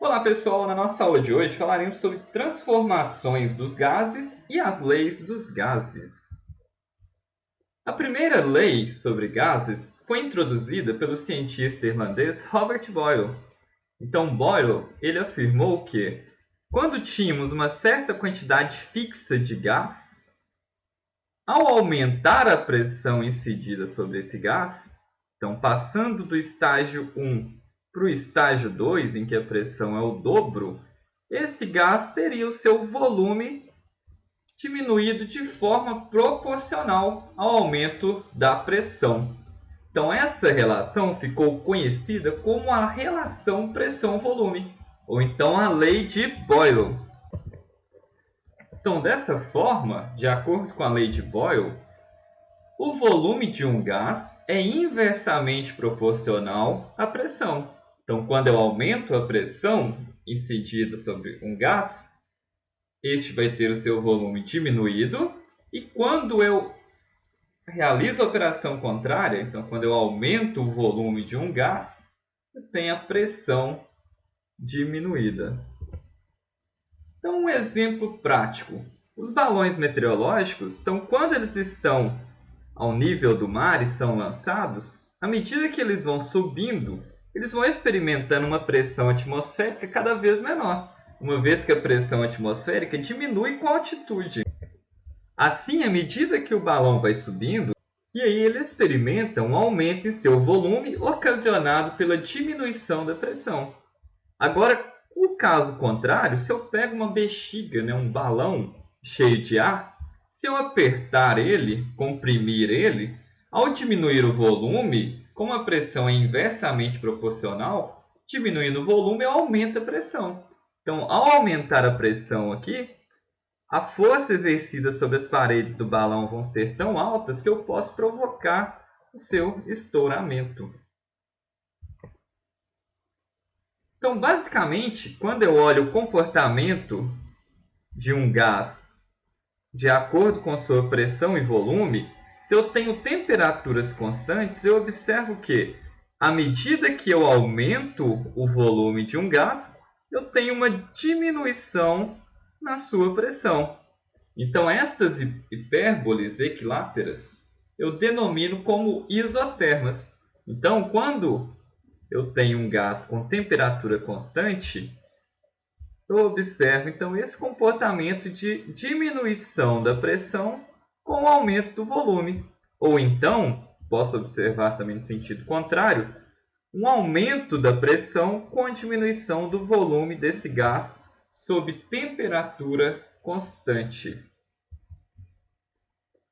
Olá pessoal, na nossa aula de hoje falaremos sobre transformações dos gases e as leis dos gases. A primeira lei sobre gases foi introduzida pelo cientista irlandês Robert Boyle. Então Boyle ele afirmou que quando tínhamos uma certa quantidade fixa de gás, ao aumentar a pressão incidida sobre esse gás, então passando do estágio 1 para o estágio 2, em que a pressão é o dobro, esse gás teria o seu volume diminuído de forma proporcional ao aumento da pressão. Então, essa relação ficou conhecida como a relação pressão-volume, ou então a lei de Boyle. Então, dessa forma, de acordo com a lei de Boyle, o volume de um gás é inversamente proporcional à pressão. Então, quando eu aumento a pressão incidida sobre um gás, este vai ter o seu volume diminuído. E quando eu realizo a operação contrária, então quando eu aumento o volume de um gás, eu tenho a pressão diminuída. Então, um exemplo prático. Os balões meteorológicos, então, quando eles estão ao nível do mar e são lançados, à medida que eles vão subindo, eles vão experimentando uma pressão atmosférica cada vez menor, uma vez que a pressão atmosférica diminui com a altitude. Assim, à medida que o balão vai subindo, e aí ele experimenta um aumento em seu volume ocasionado pela diminuição da pressão. Agora, o caso contrário, se eu pego uma bexiga, um balão cheio de ar, se eu apertar ele, comprimir ele, ao diminuir o volume, como a pressão é inversamente proporcional, diminuindo o volume, eu aumento a pressão. Então, ao aumentar a pressão aqui, a força exercida sobre as paredes do balão vão ser tão altas que eu posso provocar o seu estouramento. Então, basicamente, quando eu olho o comportamento de um gás de acordo com sua pressão e volume, se eu tenho temperaturas constantes, eu observo que, à medida que eu aumento o volume de um gás, eu tenho uma diminuição na sua pressão. Então, estas hipérboles equiláteras eu denomino como isotermas. Então, quando eu tenho um gás com temperatura constante, eu observo então esse comportamento de diminuição da pressão com o aumento do volume. Ou então, posso observar também no sentido contrário, um aumento da pressão com a diminuição do volume desse gás sob temperatura constante.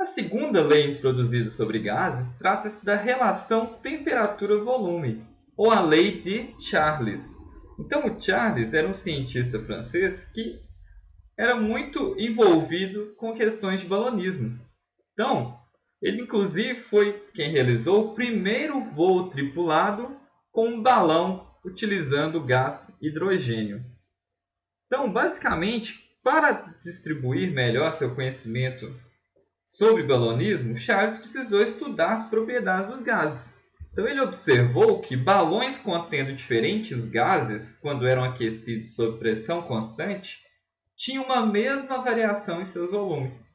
A segunda lei introduzida sobre gases trata-se da relação temperatura-volume, ou a lei de Charles. Então, o Charles era um cientista francês que era muito envolvido com questões de balonismo. Então, ele inclusive foi quem realizou o primeiro voo tripulado com um balão utilizando gás hidrogênio. Então, basicamente, para distribuir melhor seu conhecimento sobre balonismo, Charles precisou estudar as propriedades dos gases. Então ele observou que balões contendo diferentes gases, quando eram aquecidos sob pressão constante, tinham uma mesma variação em seus volumes.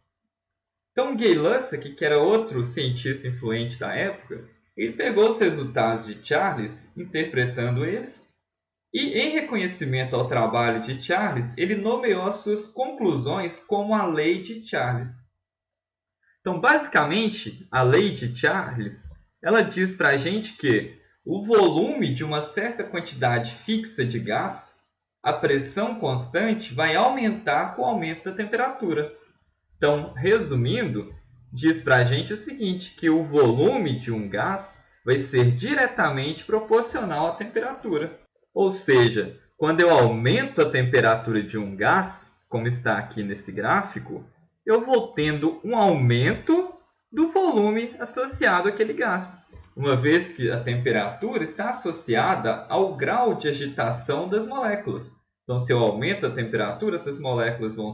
Então Gay-Lussac, que era outro cientista influente da época, ele pegou os resultados de Charles, interpretando eles, e em reconhecimento ao trabalho de Charles, ele nomeou as suas conclusões como a lei de Charles. Então, basicamente, a lei de Charles ela diz para a gente que o volume de uma certa quantidade fixa de gás, a pressão constante, vai aumentar com o aumento da temperatura. Então, resumindo, diz para a gente o seguinte, que o volume de um gás vai ser diretamente proporcional à temperatura. Ou seja, quando eu aumento a temperatura de um gás, como está aqui nesse gráfico, eu vou tendo um aumento do volume associado àquele gás, uma vez que a temperatura está associada ao grau de agitação das moléculas. Então, se eu aumento a temperatura, essas moléculas vão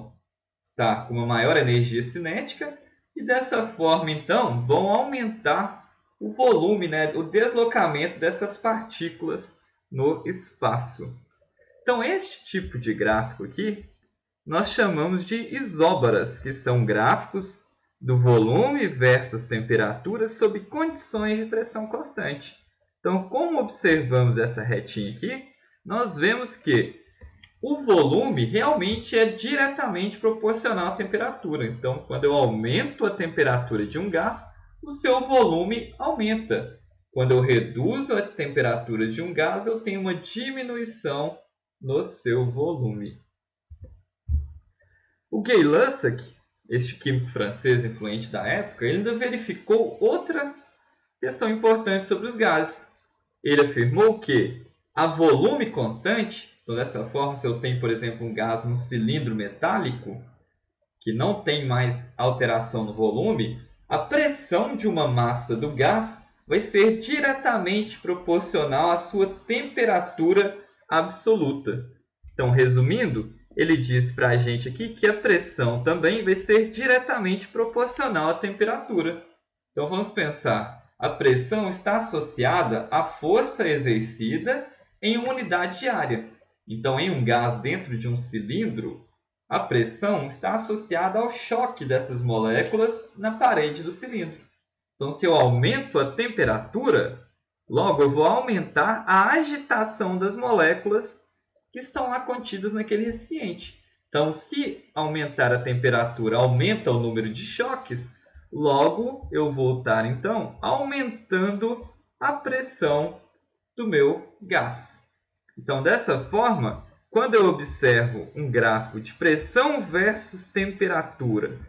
estar com uma maior energia cinética e, dessa forma, então, vão aumentar o volume, o deslocamento dessas partículas no espaço. Então, este tipo de gráfico aqui, nós chamamos de isóbaras, que são gráficos do volume versus temperatura sob condições de pressão constante. Então, como observamos essa retinha aqui, nós vemos que o volume realmente é diretamente proporcional à temperatura. Então, quando eu aumento a temperatura de um gás, o seu volume aumenta. Quando eu reduzo a temperatura de um gás, eu tenho uma diminuição no seu volume. O Gay-Lussac, este químico francês influente da época, ele ainda verificou outra questão importante sobre os gases. Ele afirmou que a volume constante, então dessa forma, se eu tenho, por exemplo, um gás num cilindro metálico, que não tem mais alteração no volume, a pressão de uma massa do gás vai ser diretamente proporcional à sua temperatura absoluta. Então, resumindo, ele diz para a gente aqui que a pressão também vai ser diretamente proporcional à temperatura. Então, vamos pensar, a pressão está associada à força exercida em uma unidade de área. Então, em um gás dentro de um cilindro, a pressão está associada ao choque dessas moléculas na parede do cilindro. Então, se eu aumento a temperatura, logo eu vou aumentar a agitação das moléculas que estão lá contidas naquele recipiente. Então, se aumentar a temperatura aumenta o número de choques, logo eu vou estar, então, aumentando a pressão do meu gás. Então, dessa forma, quando eu observo um gráfico de pressão versus temperatura,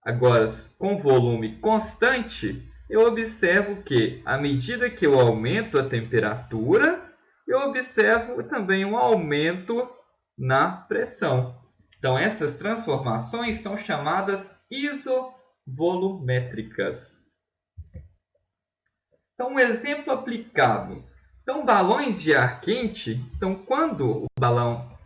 agora com volume constante, eu observo que, à medida que eu aumento a temperatura, eu observo também um aumento na pressão. Então, essas transformações são chamadas isovolumétricas. Então, um exemplo aplicado. Então, balões de ar quente, então, quando o balão,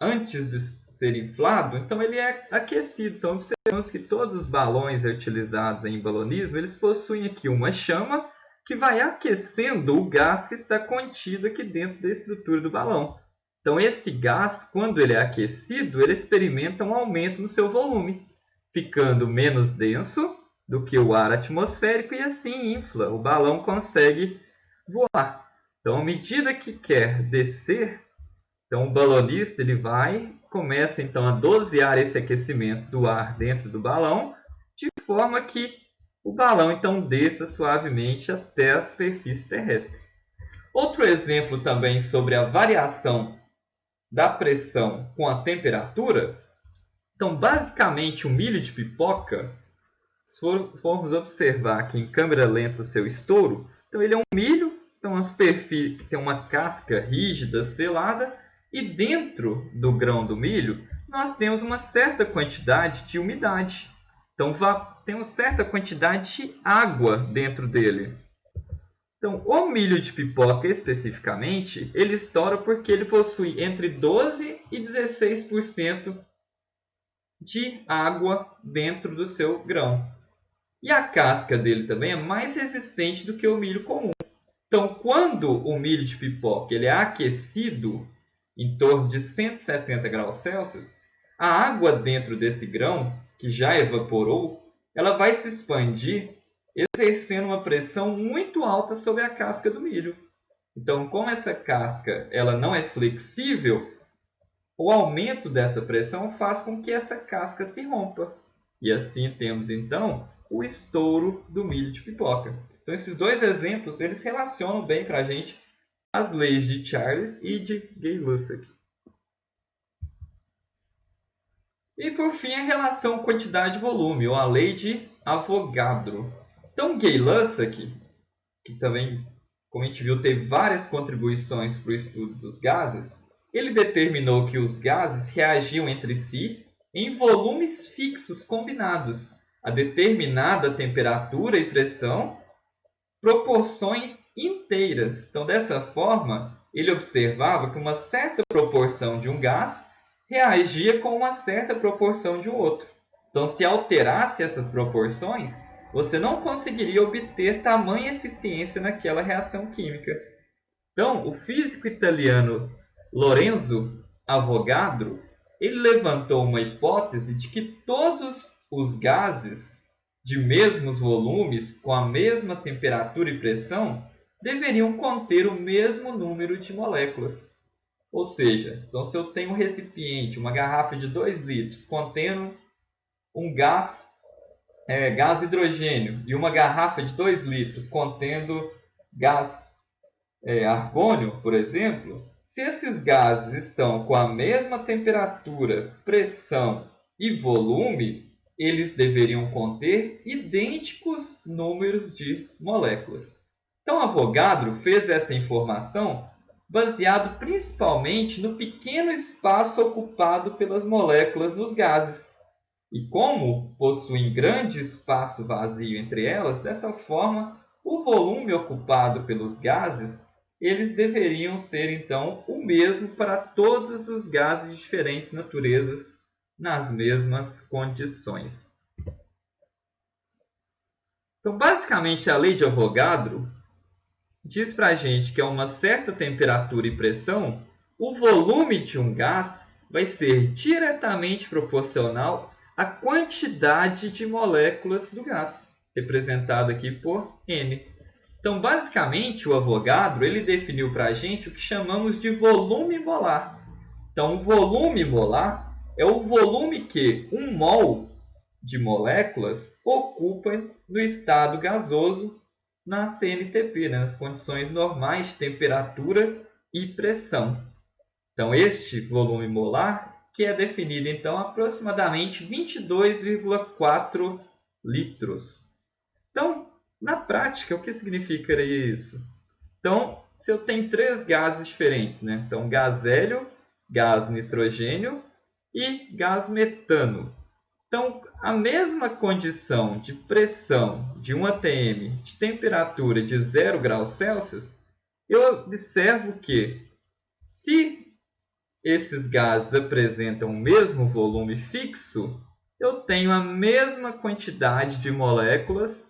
antes de ser inflado, então ele é aquecido. Então, observamos que todos os balões utilizados em balonismo, eles possuem aqui uma chama que vai aquecendo o gás que está contido aqui dentro da estrutura do balão. Então, esse gás, quando ele é aquecido, ele experimenta um aumento no seu volume, ficando menos denso do que o ar atmosférico e assim infla. O balão consegue voar. Então, à medida que quer descer, então o balonista ele começa então a dosear esse aquecimento do ar dentro do balão, de forma que o balão então desça suavemente até a superfície terrestre. Outro exemplo também sobre a variação da pressão com a temperatura. Então, basicamente, o milho de pipoca, se formos observar aqui em câmera lenta o seu estouro, então ele é um milho, então a superfície tem uma casca rígida, selada, e dentro do grão do milho nós temos uma certa quantidade de umidade. Então, tem uma certa quantidade de água dentro dele. Então, o milho de pipoca, especificamente, ele estoura porque ele possui entre 12% e 16% de água dentro do seu grão. E a casca dele também é mais resistente do que o milho comum. Então, quando o milho de pipoca ele é aquecido em torno de 170 graus Celsius, a água dentro desse grão, que já evaporou, ela vai se expandir, exercendo uma pressão muito alta sobre a casca do milho. Então, como essa casca ela não é flexível, o aumento dessa pressão faz com que essa casca se rompa. E assim temos, então, o estouro do milho de pipoca. Então, esses dois exemplos, eles relacionam bem para a gente as leis de Charles e de Gay-Lussac. E, por fim, a relação quantidade-volume, ou a lei de Avogadro. Então, Gay-Lussac, que também, como a gente viu, teve várias contribuições para o estudo dos gases, ele determinou que os gases reagiam entre si em volumes fixos combinados, a determinada temperatura e pressão, proporções inteiras. Então, dessa forma, ele observava que uma certa proporção de um gás reagia com uma certa proporção de um outro. Então, se alterasse essas proporções, você não conseguiria obter tamanha eficiência naquela reação química. Então, o físico italiano Lorenzo Avogadro, ele levantou uma hipótese de que todos os gases de mesmos volumes, com a mesma temperatura e pressão, deveriam conter o mesmo número de moléculas. Ou seja, então se eu tenho um recipiente, uma garrafa de 2 litros, contendo um gás hidrogênio, e uma garrafa de 2 litros contendo gás argônio, por exemplo, se esses gases estão com a mesma temperatura, pressão e volume, eles deveriam conter idênticos números de moléculas. Então, Avogadro fez essa informação baseado principalmente no pequeno espaço ocupado pelas moléculas nos gases. E como possuem grande espaço vazio entre elas, dessa forma, o volume ocupado pelos gases, eles deveriam ser, então, o mesmo para todos os gases de diferentes naturezas nas mesmas condições. Então, basicamente, a lei de Avogadro diz para a gente que a uma certa temperatura e pressão, o volume de um gás vai ser diretamente proporcional à quantidade de moléculas do gás, representado aqui por N. Então, basicamente, o Avogadro ele definiu para a gente o que chamamos de volume molar. Então, o volume molar é o volume que 1 mol de moléculas ocupa no estado gasoso na CNTP, nas condições normais de temperatura e pressão. Então, este volume molar que é definido, então, aproximadamente 22,4 litros. Então, na prática, o que significa isso? Então, se eu tenho 3 gases diferentes, né? Então, gás hélio, gás nitrogênio e gás metano. Então, a mesma condição de pressão de 1 atm, de temperatura de 0 graus Celsius, eu observo que, se esses gases apresentam o mesmo volume fixo, eu tenho a mesma quantidade de moléculas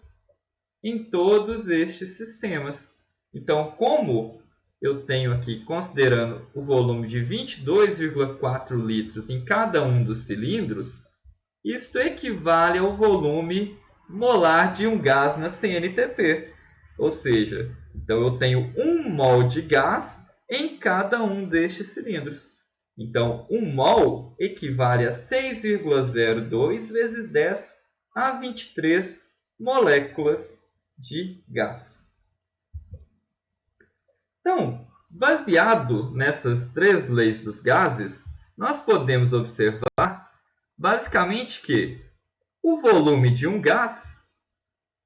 em todos estes sistemas. Então, como eu tenho aqui, considerando o volume de 22,4 litros em cada um dos cilindros, isto equivale ao volume molar de um gás na CNTP. Ou seja, então eu tenho 1 mol de gás em cada um destes cilindros. Então, 1 mol equivale a 6,02 vezes 10 a 23 moléculas de gás. Então, baseado nessas 3 leis dos gases, nós podemos observar basicamente que o volume de um gás,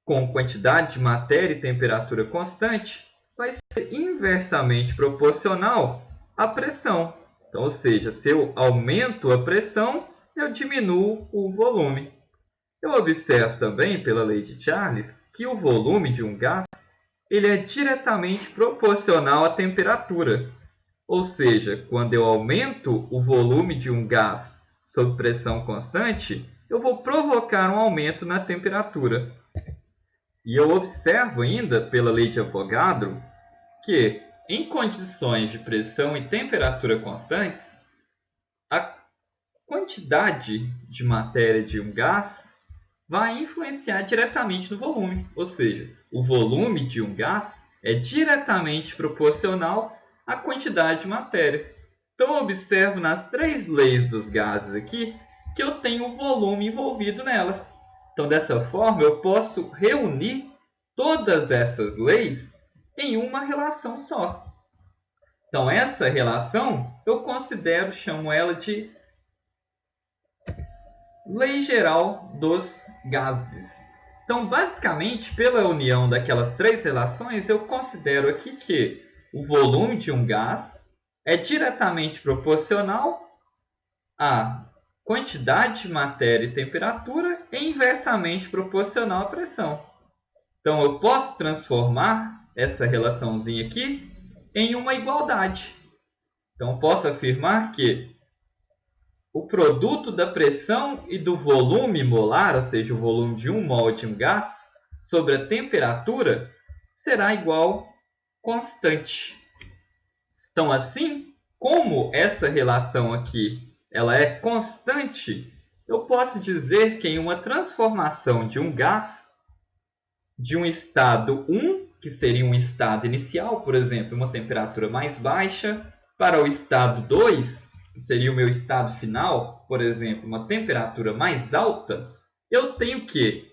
com quantidade de matéria e temperatura constante, vai ser inversamente proporcional à pressão. Então, ou seja, se eu aumento a pressão, eu diminuo o volume. Eu observo também, pela lei de Charles, que o volume de um gás ele é diretamente proporcional à temperatura. Ou seja, quando eu aumento o volume de um gás sob pressão constante, eu vou provocar um aumento na temperatura. E eu observo ainda, pela lei de Avogadro, que em condições de pressão e temperatura constantes, a quantidade de matéria de um gás vai influenciar diretamente no volume. Ou seja, o volume de um gás é diretamente proporcional à quantidade de matéria. Então, eu observo nas 3 leis dos gases aqui que eu tenho o volume envolvido nelas. Então, dessa forma, eu posso reunir todas essas leis em uma relação só. Então, essa relação eu chamo ela de lei geral dos gases. Então, basicamente, pela união daquelas 3 relações, eu considero aqui que o volume de um gás é diretamente proporcional à quantidade de matéria e temperatura e inversamente proporcional à pressão. Então, eu posso transformar essa relaçãozinha aqui em uma igualdade. Então, eu posso afirmar que o produto da pressão e do volume molar, ou seja, o volume de 1 mol de um gás, sobre a temperatura, será igual constante. Então, assim, como essa relação aqui ela é constante, eu posso dizer que em uma transformação de um gás de um estado 1, que seria um estado inicial, por exemplo, uma temperatura mais baixa, para o estado 2, que seria o meu estado final, por exemplo, uma temperatura mais alta, eu tenho que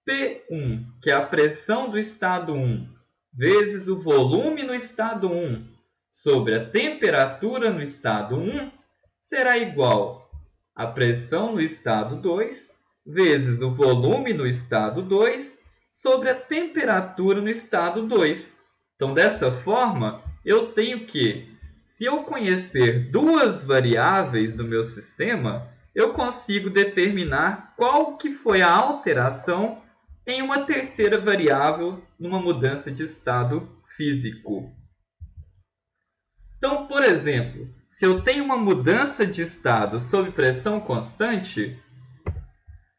P1, que é a pressão do estado 1, vezes o volume no estado 1, sobre a temperatura no estado 1, será igual a pressão no estado 2, vezes o volume no estado 2, sobre a temperatura no estado 2. Então, dessa forma, eu tenho que, se eu conhecer duas variáveis do meu sistema, eu consigo determinar qual que foi a alteração em uma terceira variável numa mudança de estado físico. Então, por exemplo, se eu tenho uma mudança de estado sob pressão constante,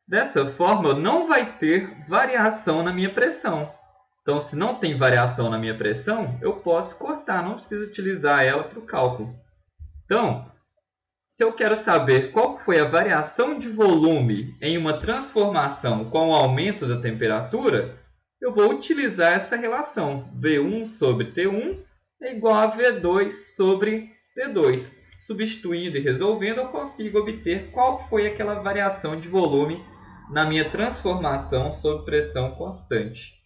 dessa forma, não vai ter variação na minha pressão. Então, se não tem variação na minha pressão, eu posso cortar, não preciso utilizar ela para o cálculo. Então, se eu quero saber qual foi a variação de volume em uma transformação com o aumento da temperatura, eu vou utilizar essa relação. V1 sobre T1 é igual a V2 sobre T2. Substituindo e resolvendo, eu consigo obter qual foi aquela variação de volume na minha transformação sob pressão constante.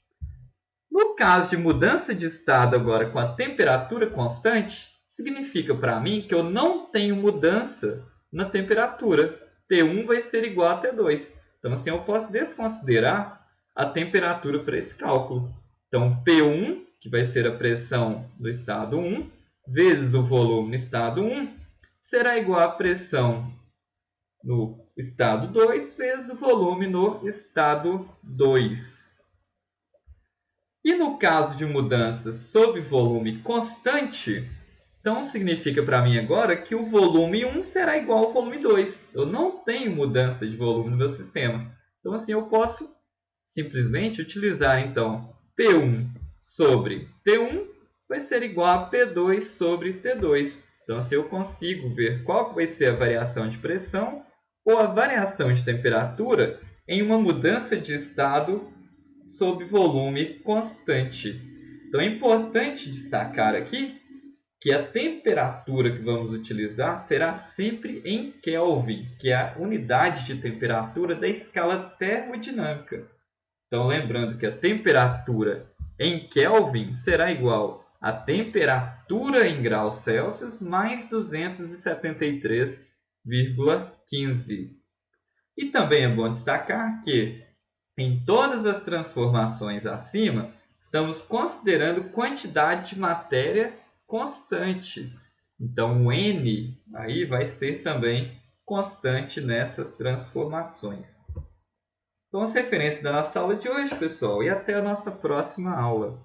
No caso de mudança de estado agora com a temperatura constante, significa para mim que eu não tenho mudança na temperatura. T1 vai ser igual a T2. Então, assim, eu posso desconsiderar a temperatura para esse cálculo. Então, P1, que vai ser a pressão do estado 1, vezes o volume no estado 1, será igual à pressão no estado 2 vezes o volume no estado 2. E no caso de mudanças sob volume constante, então significa para mim agora que o volume 1 será igual ao volume 2. Eu não tenho mudança de volume no meu sistema. Então assim eu posso simplesmente utilizar então P1 sobre T1 vai ser igual a P2 sobre T2. Então assim eu consigo ver qual vai ser a variação de pressão ou a variação de temperatura em uma mudança de estado sob volume constante. Então é importante destacar aqui que a temperatura que vamos utilizar será sempre em Kelvin, que é a unidade de temperatura da escala termodinâmica. Então lembrando que a temperatura em Kelvin será igual a temperatura em graus Celsius mais 273,15. E também é bom destacar que em todas as transformações acima, estamos considerando quantidade de matéria constante. Então, o N aí vai ser também constante nessas transformações. Então, as referências da nossa aula de hoje, pessoal, e até a nossa próxima aula.